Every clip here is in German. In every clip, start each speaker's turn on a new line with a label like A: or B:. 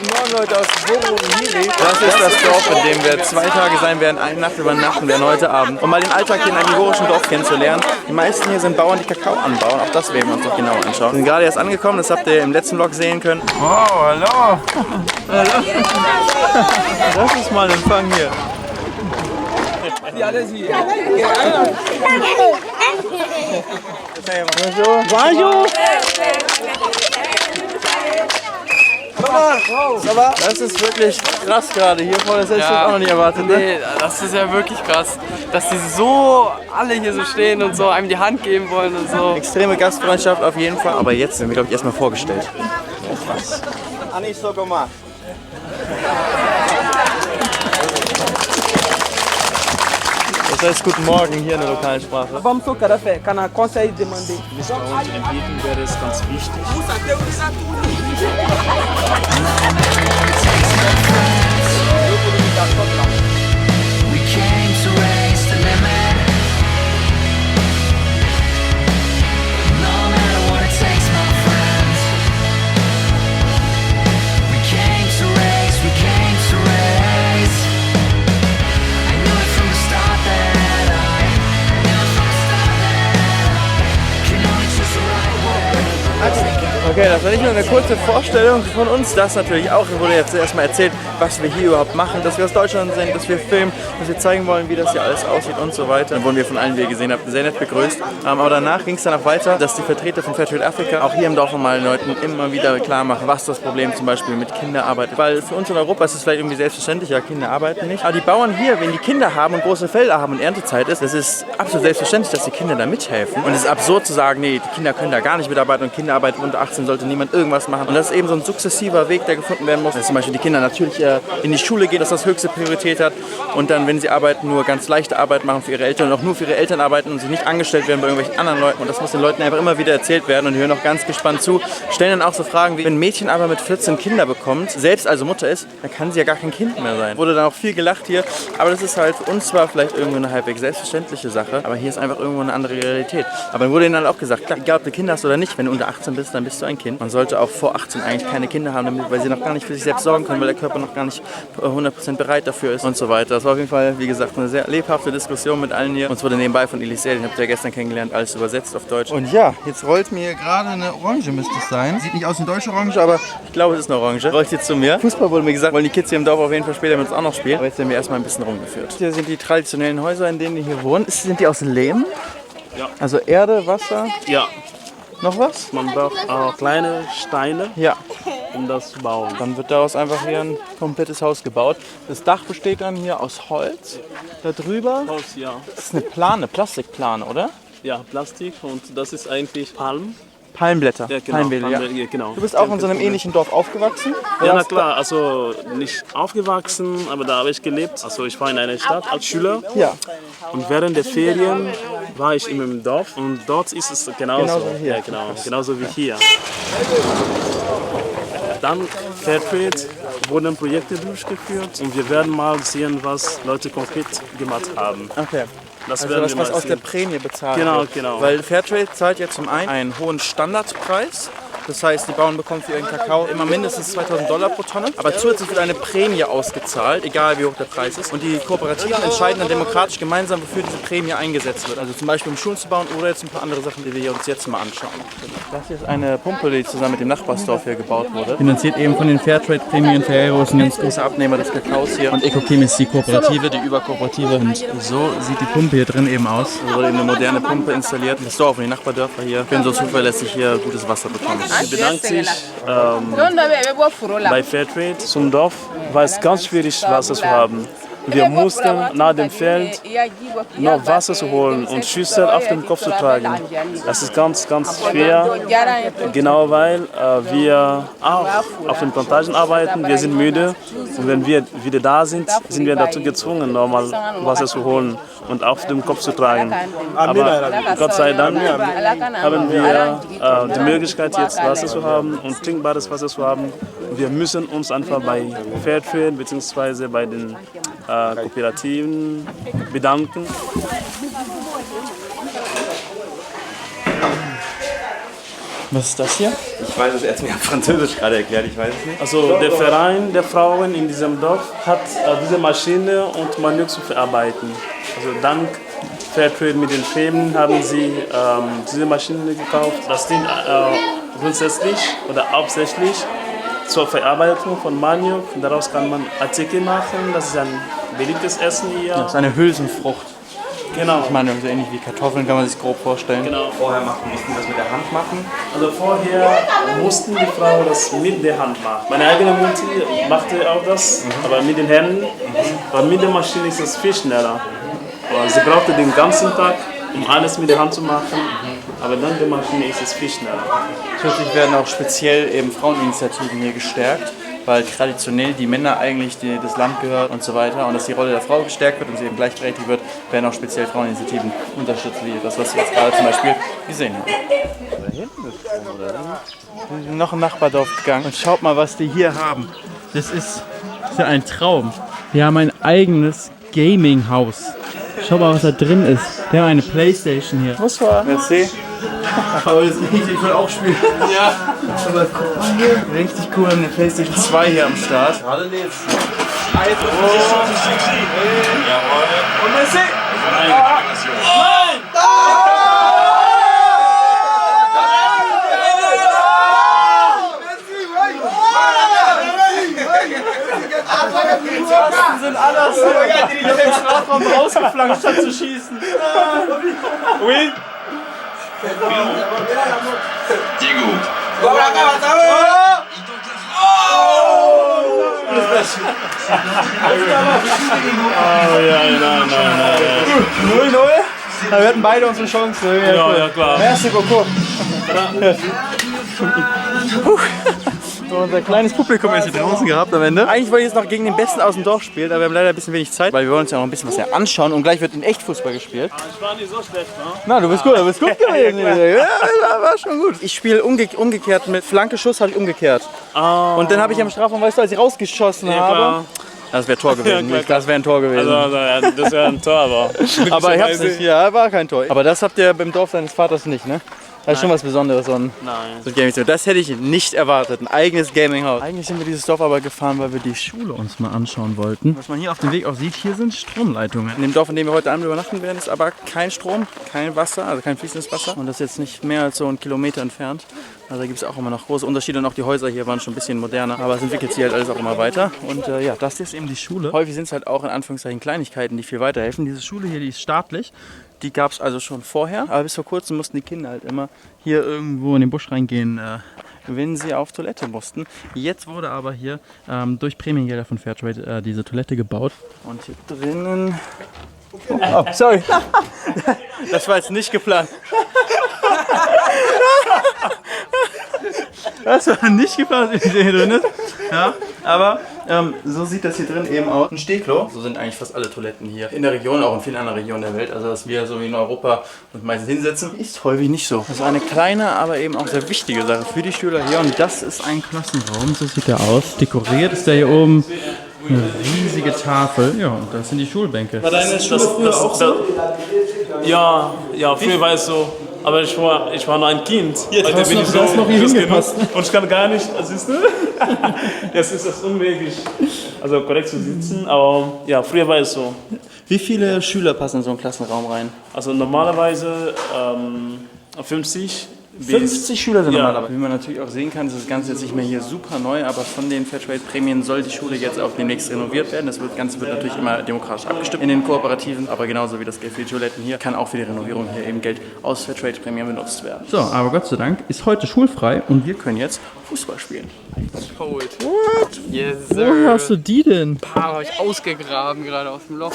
A: Morgen, Leute aus Boromiri. Das ist das Dorf, in dem wir 2 Tage sein werden, eine Nacht übernachten werden heute Abend. Um mal den Alltag hier in einem ivorischen Dorf kennenzulernen. Die meisten hier sind Bauern, die Kakao anbauen. Auch das werden wir uns noch genauer anschauen. Wir sind gerade erst angekommen, das habt ihr im letzten Vlog sehen können. Oh, hallo. Hallo. Das ist mal ein Empfang hier. Bonjour. Das ist wirklich krass gerade hier vorne, das hätte ich auch noch nie erwartet. Ne?
B: Nee, das ist ja wirklich krass, dass die so alle hier so stehen und so einem die Hand geben wollen und so.
A: Extreme Gastfreundschaft auf jeden Fall, aber jetzt sind wir, glaube ich, erstmal vorgestellt. Was? Das heißt guten Morgen hier in der lokalen Sprache.
C: Vamos ao café, kann Conselho demander.
B: Bieten wäre es ganz wichtig.
D: We came to raise the limit. No matter what it takes, my friends. We came to raise, we came to raise. I knew it from the start that I can only choose the right way.
A: Okay, das war nicht nur eine kurze Vorstellung von uns, das natürlich auch. Es wurde jetzt erstmal erzählt, was wir hier überhaupt machen, dass wir aus Deutschland sind, dass wir filmen, dass wir zeigen wollen, wie das hier alles aussieht und so weiter. Dann wurden wir von allen, wie ihr gesehen habt, sehr nett begrüßt. Aber danach ging es dann auch weiter, dass die Vertreter von Fairtrade Africa auch hier im Dorf nochmal den Leuten immer wieder klar machen, was das Problem zum Beispiel mit Kinderarbeit ist. Weil für uns in Europa ist es vielleicht irgendwie selbstverständlich, ja, Kinder arbeiten nicht. Aber die Bauern hier, wenn die Kinder haben und große Felder haben und Erntezeit ist, das ist absolut selbstverständlich, dass die Kinder da mithelfen. Und es ist absurd zu sagen, nee, die Kinder können da gar nicht mitarbeiten und Kinderarbeit unter 18 sollte niemand irgendwas machen. Und das ist eben so ein sukzessiver Weg, der gefunden werden muss. Dass zum Beispiel die Kinder natürlich in die Schule gehen, dass das höchste Priorität hat. Und dann, wenn sie arbeiten, nur ganz leichte Arbeit machen für ihre Eltern und auch nur für ihre Eltern arbeiten und sie nicht angestellt werden bei irgendwelchen anderen Leuten. Und das muss den Leuten einfach immer wieder erzählt werden und die hören auch ganz gespannt zu. Stellen dann auch so Fragen wie, wenn ein Mädchen aber mit 14 Kinder bekommt, selbst also Mutter ist, dann kann sie ja gar kein Kind mehr sein. Wurde dann auch viel gelacht hier. Aber das ist halt für uns zwar vielleicht irgendwo eine halbwegs selbstverständliche Sache, aber hier ist einfach irgendwo eine andere Realität. Aber dann wurde ihnen dann auch gesagt, klar, egal ob du Kinder hast oder nicht, wenn du unter 18 bist, dann bist du ein Kind. Man sollte auch vor 18 eigentlich keine Kinder haben, weil sie noch gar nicht für sich selbst sorgen können, weil der Körper noch gar nicht 100% bereit dafür ist und so weiter. Das war auf jeden Fall, wie gesagt, eine sehr lebhafte Diskussion mit allen hier. Uns wurde nebenbei von Eliseel, den habt ihr ja gestern kennengelernt, alles übersetzt auf Deutsch. Und ja, jetzt rollt mir gerade eine Orange, müsste es sein. Sieht nicht aus wie eine deutsche Orange, aber ich glaube, es ist eine Orange. Rollt jetzt zu mir. Fußball wurde mir gesagt, wollen die Kids hier im Dorf auf jeden Fall später mit uns auch noch spielen. Aber jetzt werden wir erstmal ein bisschen rumgeführt. Hier sind die traditionellen Häuser, in denen die hier wohnen. Sind die aus Lehm?
B: Ja.
A: Also Erde, Wasser?
B: Ja,
A: Noch was?
B: man braucht auch kleine Steine,
A: Ja.
B: um das zu bauen.
A: Dann wird daraus einfach hier ein komplettes Haus gebaut. Das Dach besteht dann hier aus Holz. Da drüber
B: Holz, ja.
A: das ist eine Plane, Plastikplane, oder?
B: Ja, Plastik und das ist eigentlich Palm.
A: Palmblätter.
B: Ja, genau.
A: Palmwedel, ja.
B: Ja, genau.
A: Du bist auch in so einem ähnlichen Dorf aufgewachsen?
B: Ja, na klar, also nicht aufgewachsen, aber da habe ich gelebt. Also ich war in einer Stadt als Schüler
A: Ja.
B: und während der Ferien war ich immer im Dorf und dort ist es genauso.
A: Genauso wie hier.
B: Ja, genau, genauso wie hier. Dann Fairtrade wurden Projekte durchgeführt und wir werden mal sehen, was Leute konkret gemacht haben.
A: Okay.
B: Das
A: Also
B: werden
A: das,
B: wir
A: was
B: mal
A: aus der
B: sehen.
A: Prämie bezahlt
B: Genau,
A: wird.
B: genau.
A: Weil Fairtrade zahlt ja zum einen hohen Standardpreis. Das heißt, die Bauern bekommen für ihren Kakao immer mindestens $2.000 pro Tonne. Aber zusätzlich wird eine Prämie ausgezahlt, egal wie hoch der Preis ist. Und die Kooperativen entscheiden dann demokratisch gemeinsam, wofür diese Prämie eingesetzt wird. Also zum Beispiel um Schulen zu bauen oder jetzt ein paar andere Sachen, die wir uns jetzt mal anschauen. Das hier ist eine Pumpe, die zusammen mit dem Nachbarsdorf hier gebaut wurde. Finanziert eben von den Fairtrade-Prämien. Ferrero ist ein ganz großer Abnehmer des Kakaos hier. Und Ecochem ist die Kooperative, die Überkooperative. Und so sieht die Pumpe hier drin eben aus. Da wurde eben eine moderne Pumpe installiert. Das Dorf und die Nachbardörfer hier können so zuverlässig hier gutes Wasser bekommen.
B: Bedankt sich bei Fairtrade zum Dorf, war es ganz schwierig, Wasser zu haben. Wir mussten nach dem Feld noch Wasser zu holen und Schüssel auf dem Kopf zu tragen. Das ist ganz, ganz schwer, genau weil wir auch auf den Plantagen arbeiten. Wir sind müde und wenn wir wieder da sind, sind wir dazu gezwungen, nochmal Wasser zu holen und auf dem Kopf zu tragen. Aber Gott sei Dank haben wir die Möglichkeit, jetzt Wasser zu haben und trinkbares Wasser zu haben. Wir müssen uns einfach bei Fairtrade bzw. bei den Kooperativen bedanken.
A: Was ist das hier?
E: Ich weiß es, er hat mir auf Französisch gerade erklärt, ich weiß es nicht.
B: Also der Verein der Frauen in diesem Dorf hat diese Maschine und Maniok zu verarbeiten. Also dank Fairtrade mit den Firmen haben sie diese Maschine gekauft. Das dient grundsätzlich oder hauptsächlich zur Verarbeitung von Maniok. Daraus kann man Artikel machen. Das ist ein beliebtes Essen hier.
A: Das ist eine Hülsenfrucht.
B: Genau.
A: Ich meine, so ähnlich wie Kartoffeln kann man sich grob vorstellen.
B: Genau.
E: Vorher mussten wir das mit der Hand machen.
B: Also vorher mussten die Frauen das mit der Hand machen. Meine eigene Mutti machte auch das, aber mit den Händen. Aber mit der Maschine ist es viel schneller. Aber sie brauchte den ganzen Tag, um alles mit der Hand zu machen. Aber dann der Maschine ist es viel schneller.
A: Zusätzlich werden auch speziell eben Fraueninitiativen hier gestärkt, weil traditionell die Männer eigentlich das Land gehört und so weiter. Und dass die Rolle der Frau gestärkt wird und sie eben gleichberechtigt wird, werden auch speziell Fraueninitiativen unterstützt, wie das, was wir jetzt gerade zum Beispiel gesehen haben. Wir sind noch ein Nachbardorf gegangen und schaut mal, was die hier haben. Das ist ja ein Traum. Wir haben ein eigenes Gaming-Haus. Schau mal, was da drin ist. Wir haben eine Playstation hier.
B: Bonsoir.
A: Merci. Aber das ist richtig, ich will auch spielen. Ja. Aber guck mal hier. Richtig cool, wir haben eine Playstation 2 hier am Start. Gerade lebt's. Und Messi! Die sind alles so. Die haben den Strafraum rausgeflankt, statt zu schießen. Oui.
F: Diego.
B: Oh ja, nein.
A: 0-0. Da wir hatten beide unsere Chance.
B: Ja, klar.
A: Merci beaucoup. So, unser kleines Publikum ist hier draußen gehabt am Ende. Eigentlich wollte ich jetzt noch gegen den Besten aus dem Dorf spielen, aber wir haben leider ein bisschen wenig Zeit, weil wir wollen uns ja noch ein bisschen was anschauen und gleich wird in echt Fußball gespielt.
B: Ich war nicht so schlecht, ne?
A: Na, du bist gut gewesen. Ja, war schon gut. Ich spiele umgekehrt mit Flankeschuss, habe ich umgekehrt. Und dann habe ich am Strafraum, weißt du, als ich rausgeschossen habe.
B: Klar.
A: Das wäre Tor gewesen.
B: Ja,
A: Das wäre ein Tor gewesen.
B: Also, ja, das wäre ein Tor, aber.
A: Aber ich hab's nicht. Ja, war kein Tor. Aber das habt ihr beim Dorf deines Vaters nicht, ne? Das ist schon was Besonderes, so ein Gaming. Das hätte ich nicht erwartet, ein eigenes Gaming-Haus. Eigentlich sind wir dieses Dorf aber gefahren, weil wir die Schule uns mal anschauen wollten. Was man hier auf dem Weg auch sieht, hier sind Stromleitungen. In dem Dorf, in dem wir heute Abend übernachten werden, ist aber kein Strom, kein Wasser, also kein fließendes Wasser. Und das ist jetzt nicht mehr als so einen Kilometer entfernt. Also da gibt es auch immer noch große Unterschiede und auch die Häuser hier waren schon ein bisschen moderner. Aber es entwickelt sich halt alles auch immer weiter. Und ja, das ist eben die Schule. Häufig sind es halt auch in Anführungszeichen Kleinigkeiten, die viel weiterhelfen. Diese Schule hier, die ist staatlich. Die gab es also schon vorher, aber bis vor kurzem mussten die Kinder halt immer hier irgendwo in den Busch reingehen, wenn sie auf Toilette mussten. Jetzt wurde aber hier durch Prämiengelder von Fairtrade diese Toilette gebaut. Und hier drinnen... Oh, sorry. Das war jetzt nicht geplant. Das war nicht geplant, wie hier drin ist. Ja, aber so sieht das hier drin eben aus. Ein Stehklo. So sind eigentlich fast alle Toiletten hier in der Region, auch in vielen anderen Regionen der Welt. Also dass wir so wie in Europa uns meistens hinsetzen, ist häufig nicht so. Das ist eine kleine, aber eben auch sehr wichtige Sache für die Schüler hier. Und das ist ein Klassenraum, so sieht der aus. Dekoriert ist der hier oben. Eine riesige Tafel. Ja, und das sind die Schulbänke.
B: War deine Schule früher auch so? Ja, früher war es so. Aber ich war noch ein Kind.
A: Jetzt hast du noch hier hingepasst.
B: Und ich kann gar nicht, siehst du? Jetzt ist das unmöglich, also korrekt zu sitzen. Aber ja, früher war es so.
A: Wie viele Schüler passen in so einen Klassenraum rein?
B: Also normalerweise 50.
A: 50 Schüler sind normalerweise. Wie man natürlich auch sehen kann, ist das Ganze jetzt nicht mehr hier super neu, aber von den Fairtrade-Prämien soll die Schule jetzt auch demnächst renoviert werden. Das Ganze wird natürlich immer demokratisch abgestimmt in den Kooperativen, aber genauso wie das Geld für die Toiletten hier, kann auch für die Renovierung hier eben Geld aus Fairtrade-Prämien benutzt werden. So, aber Gott sei Dank ist heute schulfrei und wir können jetzt Fußball spielen.
G: Cold.
A: What?
G: Yes, sir.
A: Wo hast du die denn?
G: Habe ich ausgegraben gerade aus dem Loch.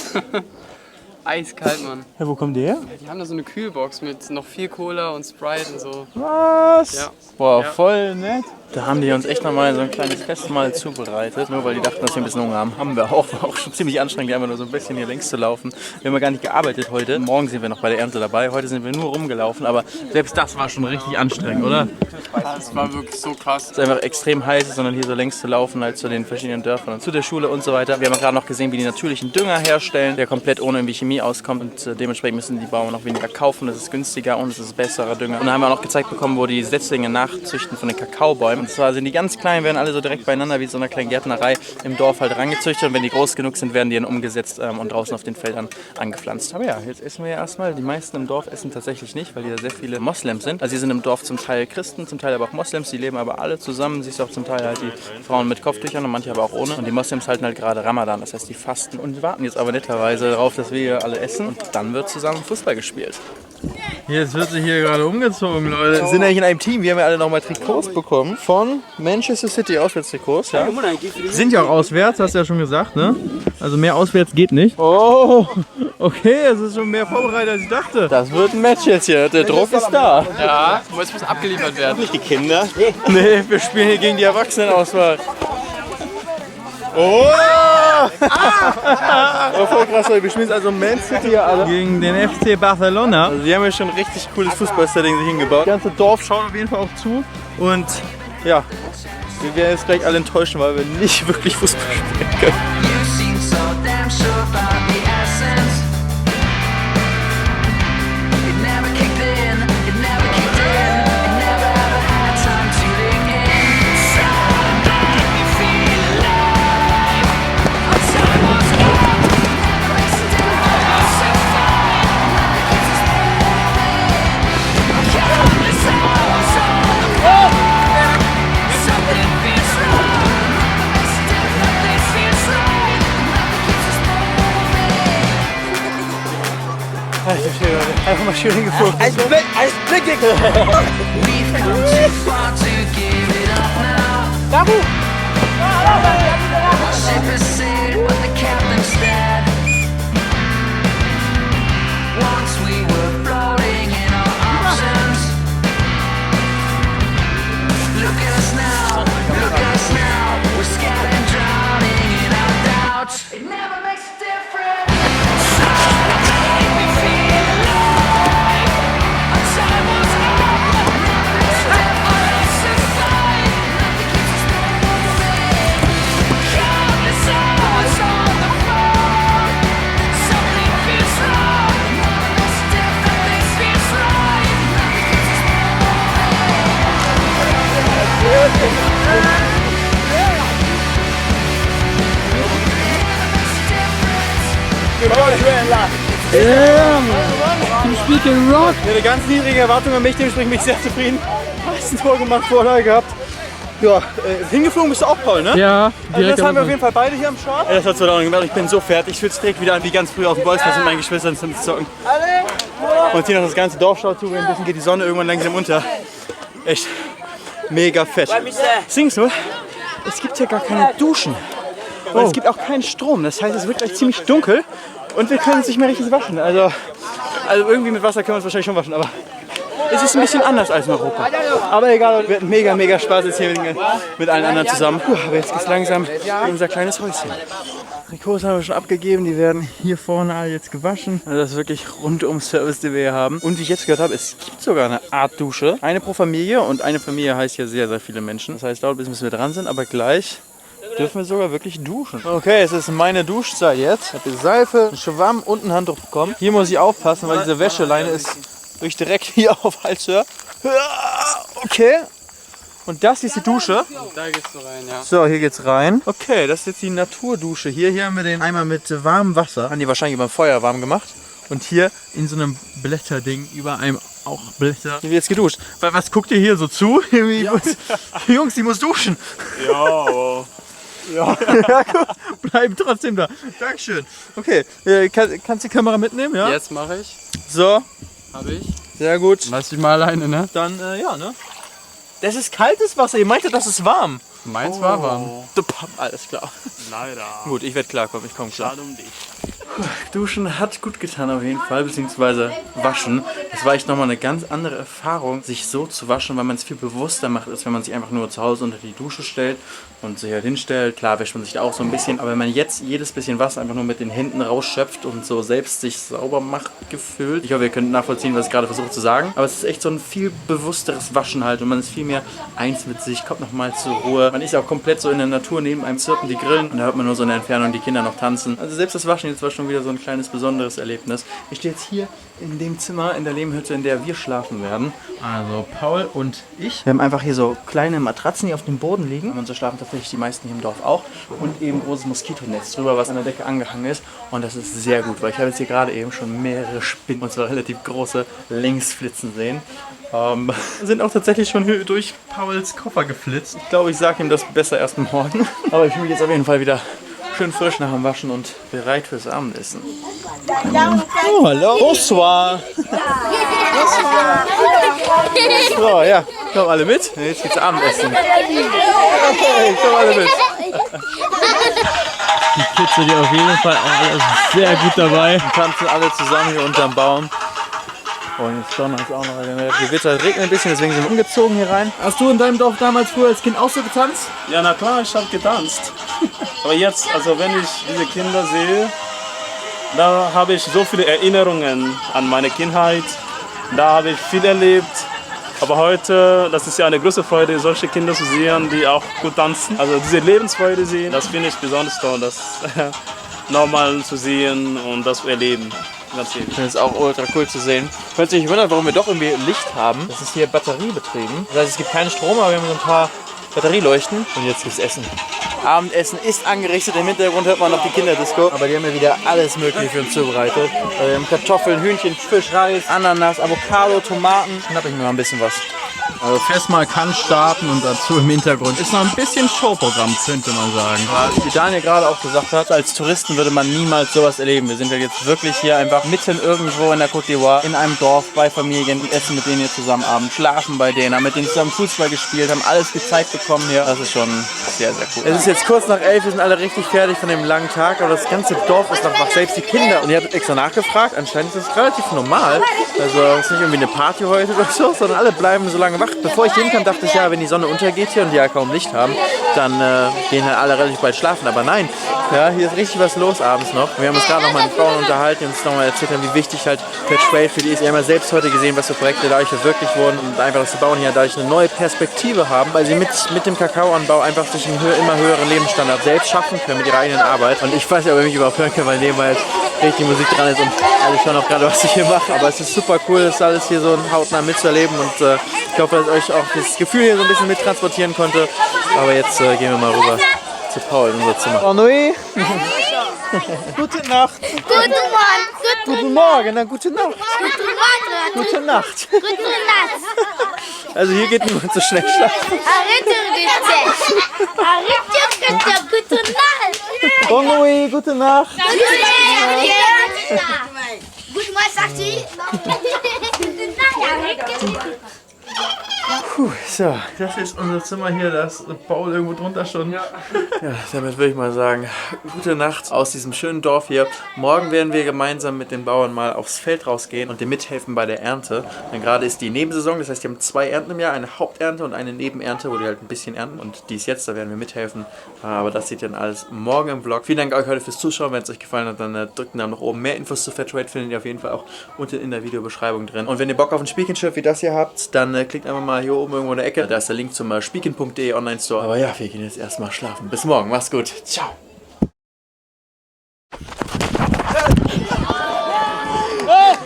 G: Eiskalt, Mann.
A: Ja, wo kommen die her?
G: Die haben da so eine Kühlbox mit noch viel Cola und Sprite und so.
A: Was?
G: Ja.
A: Boah,
G: Ja.
A: voll nett. Da haben die uns echt nochmal so ein kleines Festmahl zubereitet. Nur weil die dachten, dass wir ein bisschen Hunger haben. Haben wir auch. War auch schon ziemlich anstrengend, einfach nur so ein bisschen hier längs zu laufen. Wir haben ja gar nicht gearbeitet heute. Morgen sind wir noch bei der Ernte dabei. Heute sind wir nur rumgelaufen. Aber selbst das war schon richtig anstrengend, oder?
G: Das war wirklich so krass.
A: Es ist einfach extrem heiß, sondern hier so längs zu laufen, halt zu den verschiedenen Dörfern und zu der Schule und so weiter. Wir haben gerade noch gesehen, wie die natürlichen Dünger herstellen, der komplett ohne irgendwie Chemie auskommt. Und dementsprechend müssen die Bauern noch weniger kaufen. Das ist günstiger und es ist besserer Dünger. Und dann haben wir auch noch gezeigt bekommen, wo die Setzlinge nachzüchten von den Kakaobäumen. Und zwar sind die ganz klein, werden alle so direkt beieinander wie so einer kleinen Gärtnerei im Dorf halt rangezüchtet. Und wenn die groß genug sind, werden die dann umgesetzt und draußen auf den Feldern angepflanzt. Aber ja, jetzt essen wir ja erstmal. Die meisten im Dorf essen tatsächlich nicht, weil hier sehr viele Moslems sind. Also hier sind im Dorf zum Teil Christen, zum Teil aber auch Moslems. Die leben aber alle zusammen. Siehst du auch zum Teil halt die Frauen mit Kopftüchern und manche aber auch ohne. Und die Moslems halten halt gerade Ramadan, das heißt die fasten und warten jetzt aber netterweise darauf, dass wir hier alle essen. Und dann wird zusammen Fußball gespielt. Jetzt wird sich hier gerade umgezogen, Leute. Wir sind eigentlich in einem Team. Wir haben ja alle nochmal Trikots bekommen von Manchester City, Auswärtstrikots. Ja. Sind ja auch auswärts, hast du ja schon gesagt, ne? Also mehr auswärts geht nicht. Oh, okay, es ist schon mehr vorbereitet, als ich dachte. Das wird ein Match jetzt hier. Der Druck ist da.
G: Ja, es muss abgeliefert werden.
E: Nicht die Kinder.
A: Nee, wir spielen hier gegen die Erwachsenenauswahl. Oh! Oh, voll krass, Leute. Wir spielen also Man City hier alle gegen den FC Barcelona. Also die haben ja schon ein richtig cooles Fußballsetting sich hingebaut. Das ganze Dorf schaut auf jeden Fall auch zu. Und ja, wir werden jetzt gleich alle enttäuschen, weil wir nicht wirklich Fußball spielen können.
D: You seem so damn sure about the essence. It never kicked in, it never kicked in, it never ever had time to dig in. So make me feel alive. Our time was up, never makes a difference. So fine, nothing keeps us moving. I can't miss out on the floor. Something feels wrong. Never makes a difference. This feels right. Nothing keeps us moving.
A: Einfach mal schön hingefunden.
D: We've come too far to give it up now. Our ship has sailed, but the captain's dead. Once we were floating in our options. Look at us now, look at us now. We're scared and drowning in our doubts. It never makes a difference. So make me feel alive. Our time was up, never makes a difference. It's fine, nothing keeps us moving. Countless hours on the floor. Something feels wrong, never makes a difference. This feels right, nothing keeps us
A: Ich hatte ganz niedrige Erwartungen an mich, dementsprechend bin ich sehr zufrieden. Hast ein Tor gemacht, Vorlage gehabt. Ja, hingeflogen bist du auch, Paul, ne?
G: Ja,
A: Also das haben wir auf jeden Fall beide hier am Start. Ja, das hat 2000 gemacht. Ich bin so fertig. Ich fühle es direkt wieder an wie ganz früh auf dem Bolzplatz mit meinen Geschwistern zum Zocken. Und hier noch das ganze Dorf schaut zu. Ein bisschen geht die Sonne irgendwann langsam unter. Echt mega fett. Singst du? Es gibt hier gar keine Duschen. Und es gibt auch keinen Strom. Das heißt, es wird gleich ziemlich dunkel. Und wir können uns nicht mehr richtig waschen. Also irgendwie mit Wasser können wir uns wahrscheinlich schon waschen. Aber es ist ein bisschen anders als in Europa. Aber egal, wir hatten mega Spaß jetzt hier mit allen anderen zusammen. Aber jetzt geht's langsam in unser kleines Häuschen. Trikots haben wir schon abgegeben, die werden hier vorne alle jetzt gewaschen. Also das ist wirklich rundum Service, den wir hier haben. Und wie ich jetzt gehört habe, es gibt sogar eine Art Dusche. Eine pro Familie und eine Familie heißt hier sehr viele Menschen. Das heißt, dauert ein bisschen, bis wir dran sind, aber gleich dürfen wir sogar wirklich duschen. Okay, es ist meine Duschzeit jetzt. Ich habe hier Seife, einen Schwamm und ein Handtuch bekommen. Hier muss ich aufpassen, weil diese Wäscheleine ist durch direkt hier auf Halshöhe. Okay. Und das ist die Dusche.
G: Da gehst du rein, ja.
A: So, hier geht's rein. Okay, das ist jetzt die Naturdusche. Hier haben wir den Eimer mit warmem Wasser. Haben die wahrscheinlich über dem Feuer warm gemacht. Und hier in so einem Blätterding über einem auch Blätter. Hier wird jetzt geduscht. Was guckt ihr hier so zu? Ja. Jungs, die muss duschen.
B: Ja.
A: Ja, guck, bleiben trotzdem da. Dankeschön. Okay, kannst du die Kamera mitnehmen? Ja?
G: Jetzt mache ich.
A: So.
G: Habe ich.
A: Sehr gut.
G: Lass dich mal alleine, ne?
A: Dann, ja, ne? Das ist kaltes Wasser. Ihr meintet, das ist warm.
G: Meins war warm.
A: Alles klar.
B: Leider.
A: Gut, ich werde klarkommen. Ich komme klar.
B: Schade um dich.
A: Duschen hat gut getan auf jeden Fall, beziehungsweise waschen. Das war echt nochmal eine ganz andere Erfahrung, sich so zu waschen, weil man es viel bewusster macht, als wenn man sich einfach nur zu Hause unter die Dusche stellt und sich halt hinstellt. Klar wäscht man sich da auch so ein bisschen, aber wenn man jetzt jedes bisschen Wasser einfach nur mit den Händen rausschöpft und so selbst sich sauber macht, gefühlt. Ich hoffe, ihr könnt nachvollziehen, was ich gerade versuche zu sagen. Aber es ist echt so ein viel bewussteres Waschen halt und man ist viel mehr eins mit sich, kommt nochmal zur Ruhe. Man ist ja auch komplett so in der Natur, neben einem zirpen die Grillen und da hört man nur so in der Entfernung die Kinder noch tanzen. Also selbst das Waschen jetzt war schon wieder so ein kleines besonderes Erlebnis. Ich stehe jetzt hier in dem Zimmer, in der Lehmhütte, in der wir schlafen werden. Also Paul und ich. Wir haben einfach hier so kleine Matratzen, die auf dem Boden liegen. Und so schlafen tatsächlich die meisten hier im Dorf auch. Und eben großes Moskitonetz drüber, was an der Decke angehangen ist. Und das ist sehr gut, weil ich habe jetzt hier gerade eben schon mehrere Spinnen, und zwar relativ große, Längsflitzen sehen. Sind auch tatsächlich schon durch Pauls Koffer geflitzt. Ich glaube, ich sage ihm das besser erst morgen. Aber ich fühle mich jetzt auf jeden Fall wieder schön frisch nach dem Waschen und bereit fürs Abendessen. Oh, hallo. Bonsoir. Bonsoir. So, ja, kommen alle mit. Jetzt geht's Abendessen. Okay, kommen alle mit. Die Kids sind hier auf jeden Fall auch alle sehr gut dabei. Wir tanzen alle zusammen hier unterm Baum. Und jetzt donnert es auch noch. Gewitter, regnet ein bisschen, deswegen sind wir umgezogen hier rein. Hast du in deinem Dorf damals früher als Kind auch so getanzt?
B: Ja, na klar, ich habe getanzt. Aber jetzt, also wenn ich diese Kinder sehe, da habe ich so viele Erinnerungen an meine Kindheit. Da habe ich viel erlebt. Aber heute, das ist ja eine große Freude, solche Kinder zu sehen, die auch gut tanzen. Also diese Lebensfreude sehen, das finde ich besonders toll, das nochmal zu sehen und das zu erleben. Ich
A: finde es auch ultra cool zu sehen. Falls ihr euch wundert, warum wir doch irgendwie Licht haben, das ist hier batteriebetrieben. Das heißt, es gibt keinen Strom, aber wir haben so ein paar Batterieleuchten. Und jetzt gibt's Essen. Abendessen ist angerichtet, im Hintergrund hört man noch die Kinderdisco. Aber die haben ja wieder alles Mögliche für uns zubereitet. Wir haben Kartoffeln, Hühnchen, Fisch, Reis, Ananas, Avocado, Tomaten. Schnapp ich mir mal ein bisschen was.
F: Also Festmahl kann starten und dazu im Hintergrund ist noch ein bisschen Showprogramm, könnte man sagen.
A: Wie Daniel gerade auch gesagt hat, als Touristen würde man niemals sowas erleben. Wir sind ja jetzt wirklich hier einfach mitten irgendwo in der Côte d'Ivoire, in einem Dorf, bei Familien, essen mit denen hier zusammen Abend, schlafen bei denen, haben mit denen zusammen Fußball gespielt, haben alles gezeigt bekommen hier. Das ist schon sehr, sehr cool. Es ist jetzt kurz nach 11, wir sind alle richtig fertig von dem langen Tag, aber das ganze Dorf ist noch wach, selbst die Kinder. Und ihr habt extra nachgefragt, anscheinend ist das relativ normal. Also es ist nicht irgendwie eine Party heute oder so, sondern alle bleiben so lange wach. Bevor ich hinkam, dachte ich, ja, wenn die Sonne untergeht hier und die ja kaum Licht haben, dann gehen halt alle relativ bald schlafen. Aber nein, ja, hier ist richtig was los abends noch. Wir haben uns gerade noch mal mit Frauen unterhalten, die uns nochmal erzählt haben, wie wichtig halt der Trail für die ist. Wir haben ja selbst heute gesehen, was für Projekte dadurch verwirklicht wurden und einfach, dass die Bauern hier dadurch eine neue Perspektive haben, weil sie mit dem Kakaoanbau einfach sich einen immer höheren Lebensstandard selbst schaffen können mit ihrer eigenen Arbeit. Und ich weiß ja, ob ich mich überhaupt hören kann, weil nebenbei richtig Musik dran ist und alle schauen auch gerade, was ich hier mache. Aber es ist super cool, das alles hier so hautnah mitzuerleben und ich hoffe, dass ich euch auch das Gefühl hier so ein bisschen mittransportieren konnte. Aber jetzt gehen wir mal rüber zu Paul in unser Zimmer. Ennui. Gute Nacht.
H: Guten Morgen.
A: Guten Morgen, dann gute Nacht. Gute Nacht.
H: Gute Nacht.
A: Also hier geht niemand so schnell schlafen.
H: Gute Nacht.
A: Ennui, gute Nacht.
H: Gute Morgen, sagt sie.
A: Puh, so, das ist unser Zimmer hier, da ist Paul irgendwo drunter schon. Ja, damit würde ich mal sagen, gute Nacht aus diesem schönen Dorf hier. Morgen werden wir gemeinsam mit den Bauern mal aufs Feld rausgehen und dem mithelfen bei der Ernte. Denn gerade ist die Nebensaison, das heißt, die haben 2 Ernten im Jahr, eine Haupternte und eine Nebenernte, wo die halt ein bisschen ernten. Und die ist jetzt, da werden wir mithelfen. Aber das seht ihr dann alles morgen im Vlog. Vielen Dank euch heute fürs Zuschauen. Wenn es euch gefallen hat, dann drückt einen Daumen nach oben. Mehr Infos zu Fairtrade findet ihr auf jeden Fall auch unten in der Videobeschreibung drin. Und wenn ihr Bock auf ein Spielkind-Shirt wie das hier habt, dann klickt einfach mal hier oben irgendwo in der Ecke. Da ist der Link zum spielkind.de Online-Store. Aber ja, wir gehen jetzt erstmal schlafen. Bis morgen. Mach's gut. Ciao.
F: Hey!